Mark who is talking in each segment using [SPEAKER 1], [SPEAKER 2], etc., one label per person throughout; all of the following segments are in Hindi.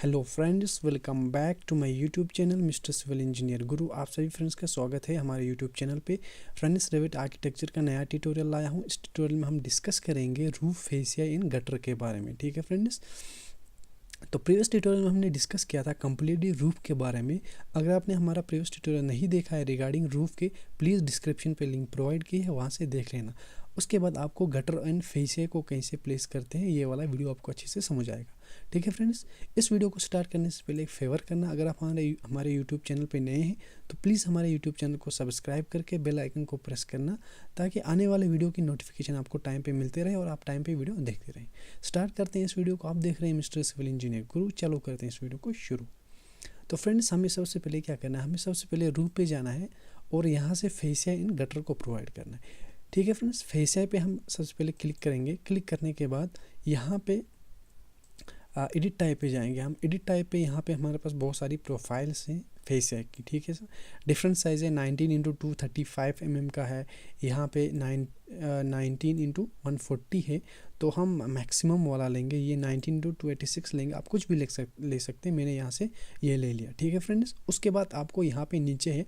[SPEAKER 1] Hello friends, welcome back to my YouTube channel mister civil engineer Guru. आप सभी फ्रेंड्स का स्वागत है हमारे यूट्यूब चैनल पे। फ्रेंड्स, रेविट आर्किटेक्चर का नया ट्यूटोरियल लाया हूँ। इस ट्यूटोरियल में हम डिस्कस करेंगे रूफ फेसिया इन गटर के बारे में। ठीक है फ्रेंड्स, तो प्रीवियस ट्यूटोरियल में हमने डिस्कस किया था कम्प्लीटली रूफ के बारे में। अगर आपने हमारा प्रीवियस ट्यूटोरियल नहीं देखा है रिगार्डिंग रूफ के, प्लीज़ डिस्क्रिप्शन पे लिंक प्रोवाइड की है, वहाँ से देख लेना। उसके बाद आपको गटर एंड फेसिया को कैसे प्लेस करते हैं ये वाला वीडियो आपको अच्छे से समझ आएगा। ठीक है फ्रेंड्स, इस वीडियो को स्टार्ट करने से पहले एक फेवर करना, अगर आप हमारे यूट्यूब चैनल पे नए हैं तो प्लीज़ हमारे यूट्यूब चैनल को सब्सक्राइब करके बेल आइकन को प्रेस करना, ताकि आने वाले वीडियो की नोटिफिकेशन आपको टाइम पे मिलते रहे और आप टाइम पे वीडियो देखते रहें। स्टार्ट करते हैं इस वीडियो को। आप देख रहे हैं मिस्टर सिविल इंजीनियर गुरु। चलो करते हैं इस वीडियो को शुरू। तो फ्रेंड्स, हमें सबसे पहले क्या करना है, हमें सबसे पहले रूफ पे जाना है और यहाँ से फेसिया इन गटर को प्रोवाइड करना है। ठीक है फ्रेंड्स, फेसिया पे हम सबसे पहले क्लिक करेंगे। क्लिक करने के बाद यहाँ पे एडिट टाइप पे जाएंगे हम। एडिट टाइप पे यहाँ पे हमारे पास बहुत सारी प्रोफाइल्स हैं फेसिया की। ठीक है सर, डिफरेंट साइज़ है। 19x2 35 mm का है, यहाँ पे 19x140 है। तो हम मैक्सिमम वाला लेंगे, ये 19x286 लेंगे। आप कुछ भी ले सकते हैं, मैंने यहाँ से ये ले लिया। ठीक है फ्रेंड्स, उसके बाद आपको यहाँ पे नीचे है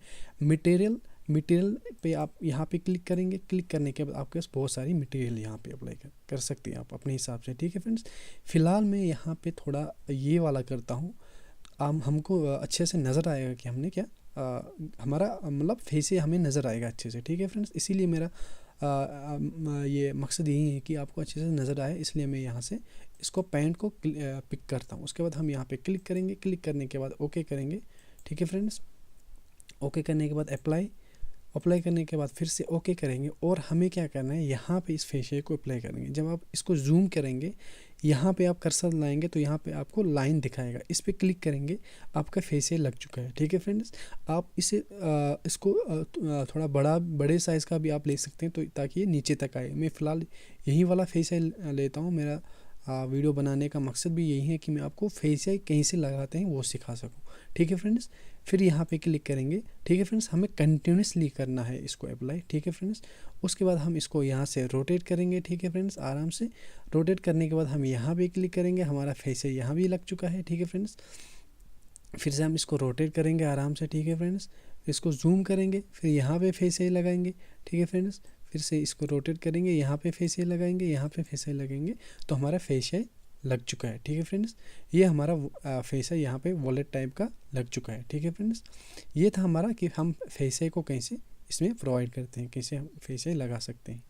[SPEAKER 1] मटेरियल पे आप यहाँ पे क्लिक करेंगे। क्लिक करने के बाद आपके पास बहुत सारी मटेरियल यहाँ पे अप्लाई कर सकते हैं आप अपने हिसाब से। ठीक है फ्रेंड्स, फ़िलहाल मैं यहाँ पे थोड़ा ये वाला करता हूँ। हमको अच्छे से नज़र आएगा कि हमने क्या हमारा मतलब फेसिया हमें नज़र आएगा अच्छे से। ठीक है फ्रेंड्स, इसीलिए मेरा ये मकसद यही है कि आपको अच्छे से नज़र आए, इसलिए मैं यहाँ से इसको पैंट को पिक करता हूँ। उसके बाद हम यहाँ पे क्लिक करेंगे। क्लिक करने के बाद ओके करेंगे। ठीक है फ्रेंड्स, ओके करने के बाद अप्लाई करने के बाद फिर से ओके करेंगे। और हमें क्या करना है, यहाँ पे इस फेसिया को अप्लाई करेंगे। जब आप इसको जूम करेंगे, यहाँ पे आप कर्सर लाएंगे तो यहाँ पे आपको लाइन दिखाएगा, इस पे क्लिक करेंगे, आपका फेसिया लग चुका है। ठीक है फ्रेंड्स, आप इसको थोड़ा बड़े साइज़ का भी आप ले सकते हैं, तो ताकि ये नीचे तक आए। मैं फ़िलहाल यही वाला फेसिया लेता हूँ। मेरा वीडियो बनाने का मकसद भी यही है कि मैं आपको फेसिया कहीं से लगाते हैं वो सिखा सकूँ। ठीक है फ्रेंड्स, फिर यहाँ पे क्लिक करेंगे। ठीक है फ्रेंड्स, हमें कंटिन्यूसली करना है इसको अप्लाई। ठीक है फ्रेंड्स, उसके बाद हम इसको यहाँ से रोटेट करेंगे। ठीक है फ्रेंड्स, आराम से रोटेट करने के बाद हम यहाँ पे क्लिक करेंगे। हमारा फेसिया यहाँ भी लग चुका है। ठीक है फ्रेंड्स, फिर से हम इसको रोटेट करेंगे आराम से। ठीक है फ्रेंड्स, इसको जूम करेंगे, फिर यहाँ पे फेसिया लगाएंगे। ठीक है फ्रेंड्स, फिर से इसको रोटेट करेंगे, यहाँ पे फेसिया लगाएंगे, यहाँ पे फेसिया लगाएंगे, तो हमारा फेसिया लग चुका है। ठीक है फ्रेंड्स, ये हमारा फेसिया यहाँ पे वॉलेट टाइप का लग चुका है। ठीक है फ्रेंड्स, ये था हमारा कि हम फेसिया को कैसे इसमें प्रोवाइड करते हैं, कैसे हम फेसिया लगा सकते हैं।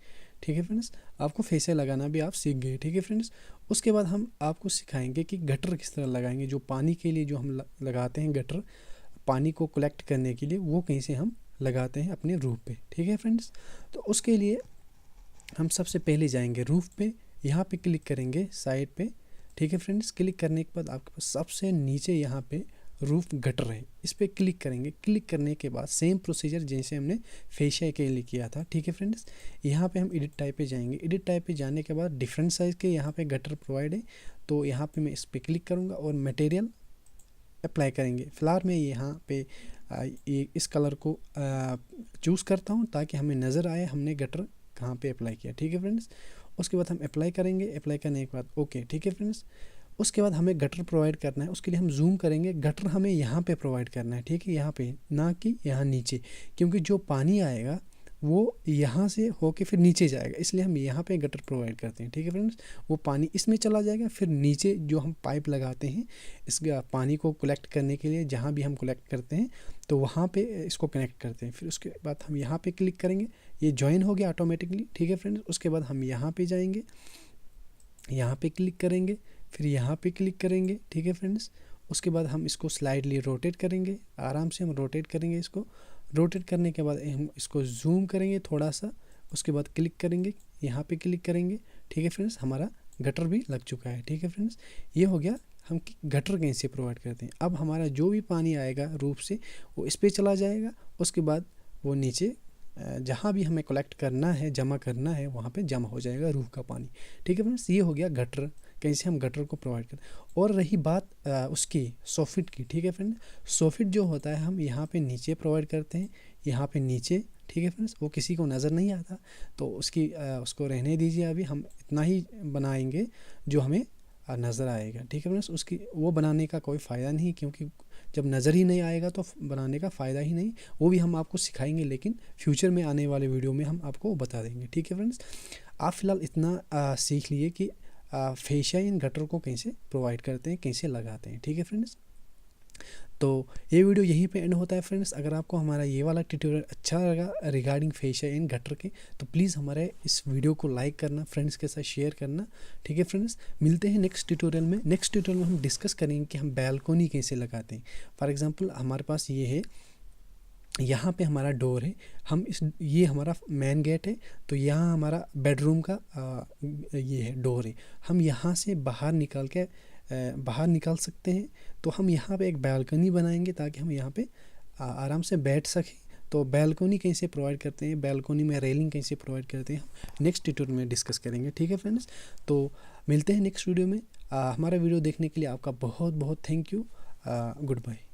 [SPEAKER 1] ठीक है फ्रेंड्स, आपको फेसिया लगाना भी आप सीख गए। ठीक है फ्रेंड्स, उसके बाद हम आपको सिखाएंगे कि गटर किस तरह लगाएंगे। जो पानी के लिए जो हम लगाते हैं गटर, पानी को कलेक्ट करने के लिए, वो कैसे हम लगाते हैं अपने रूफ पे। ठीक है फ्रेंड्स, तो उसके लिए हम सबसे पहले जाएंगे रूफ पे, यहाँ पे क्लिक करेंगे साइड पे। ठीक है फ्रेंड्स, क्लिक करने के बाद आपके पास सबसे नीचे यहाँ पे रूफ गटर है, इस पर क्लिक करेंगे। क्लिक करने के बाद सेम प्रोसीजर जैसे हमने फेसिया के लिए किया था। ठीक है फ्रेंड्स, यहाँ पे हम एडिट टाइप पे जाएंगे। एडिट टाइप पे जाने के बाद डिफरेंट साइज़ के यहाँ पे गटर प्रोवाइड है, तो यहाँ पे मैं इस पर क्लिक करूँगा और मटेरियल अप्लाई करेंगे। फ़िलहाल मैं यहाँ पे ये इस कलर को चूज़ करता हूँ ताकि हमें नज़र आए हमने गटर कहाँ पे अप्लाई किया। ठीक है फ्रेंड्स, उसके बाद हम अप्लाई करेंगे। अप्लाई करने के बाद ओके। ठीक है फ्रेंड्स, उसके बाद हमें गटर प्रोवाइड करना है। उसके लिए हम जूम करेंगे। गटर हमें यहाँ पे प्रोवाइड करना है। ठीक है, यहाँ पे, ना कि यहाँ नीचे, क्योंकि जो पानी आएगा वो यहाँ से होके फिर नीचे जाएगा, इसलिए हम यहाँ पे गटर प्रोवाइड करते हैं। ठीक है फ्रेंड्स, वो पानी इसमें चला जाएगा, फिर नीचे जो हम पाइप लगाते हैं इस पानी को कलेक्ट करने के लिए, जहाँ भी हम कलेक्ट करते हैं तो वहाँ पे इसको कनेक्ट करते हैं। फिर उसके बाद हम यहाँ पे क्लिक करेंगे, ये ज्वाइन हो गया ऑटोमेटिकली। ठीक है फ्रेंड्स, उसके बाद हम यहाँ पे जाएंगे, यहाँ पे क्लिक करेंगे, फिर यहाँ पे क्लिक करेंगे। ठीक है फ्रेंड्स, उसके बाद हम इसको स्लाइडली रोटेट करेंगे। आराम से हम रोटेट करेंगे इसको। रोटेट करने के बाद हम इसको जूम करेंगे थोड़ा सा, उसके बाद क्लिक करेंगे, यहाँ पे क्लिक करेंगे। ठीक है फ्रेंड्स, हमारा गटर भी लग चुका है। ठीक है फ्रेंड्स, ये हो गया हम गटर कैसे प्रोवाइड करते हैं। अब हमारा जो भी पानी आएगा रूफ से वो इस पर चला जाएगा, उसके बाद वो नीचे जहाँ भी हमें कलेक्ट करना है, जमा करना है, वहाँ पे जमा हो जाएगा रूफ का पानी। ठीक है फ्रेंड्स, ये हो गया गटर, कैसे हम गटर को प्रोवाइड करें। और रही बात उसकी सोफिट की। ठीक है फ्रेंड, सोफिट जो होता है हम यहाँ पे नीचे प्रोवाइड करते हैं, यहाँ पे नीचे। ठीक है फ्रेंड्स, वो किसी को नज़र नहीं आता तो उसको रहने दीजिए। अभी हम इतना ही बनाएंगे जो हमें नज़र आएगा। ठीक है फ्रेंड्स, उसकी वो बनाने का कोई फ़ायदा नहीं, क्योंकि जब नज़र ही नहीं आएगा तो बनाने का फ़ायदा ही नहीं। वो भी हम आपको सिखाएंगे, लेकिन फ्यूचर में आने वाले वीडियो में हम आपको बता देंगे। ठीक है फ्रेंड्स, आप फ़िलहाल इतना सीख लिए कि फेशिया इन गटर को कैसे प्रोवाइड करते हैं, कैसे लगाते हैं। ठीक है फ्रेंड्स, तो ये वीडियो यहीं पे एंड होता है फ्रेंड्स। अगर आपको हमारा ये वाला ट्यूटोरियल अच्छा लगा रिगार्डिंग फेशिया इन गटर के, तो प्लीज़ हमारे इस वीडियो को लाइक करना, फ्रेंड्स के साथ शेयर करना। ठीक है फ्रेंड्स, मिलते हैं नेक्स्ट ट्यूटोरियल में। नेक्स्ट ट्यूटोरियल में हम डिस्कस करेंगे कि हम बैल्कोनी कैसे लगाते हैं। फॉर एग्जांपल हमारे पास ये है, यहाँ पे हमारा डोर है, हम ये हमारा मेन गेट है, तो यहाँ हमारा बेडरूम का ये है डोर है। हम यहाँ से बाहर निकाल सकते हैं। तो हम यहाँ पे एक बालकनी बनाएंगे ताकि हम यहाँ पे आराम से बैठ सकें। तो बालकनी कैसे प्रोवाइड करते हैं, बालकनी में रेलिंग कैसे प्रोवाइड करते हैं, हम नेक्स्ट ट्यूटोरियल में डिस्कस करेंगे। ठीक है फ्रेंड्स, तो मिलते हैं नेक्स्ट वीडियो में। हमारा वीडियो देखने के लिए आपका बहुत बहुत थैंक यू। Good bye.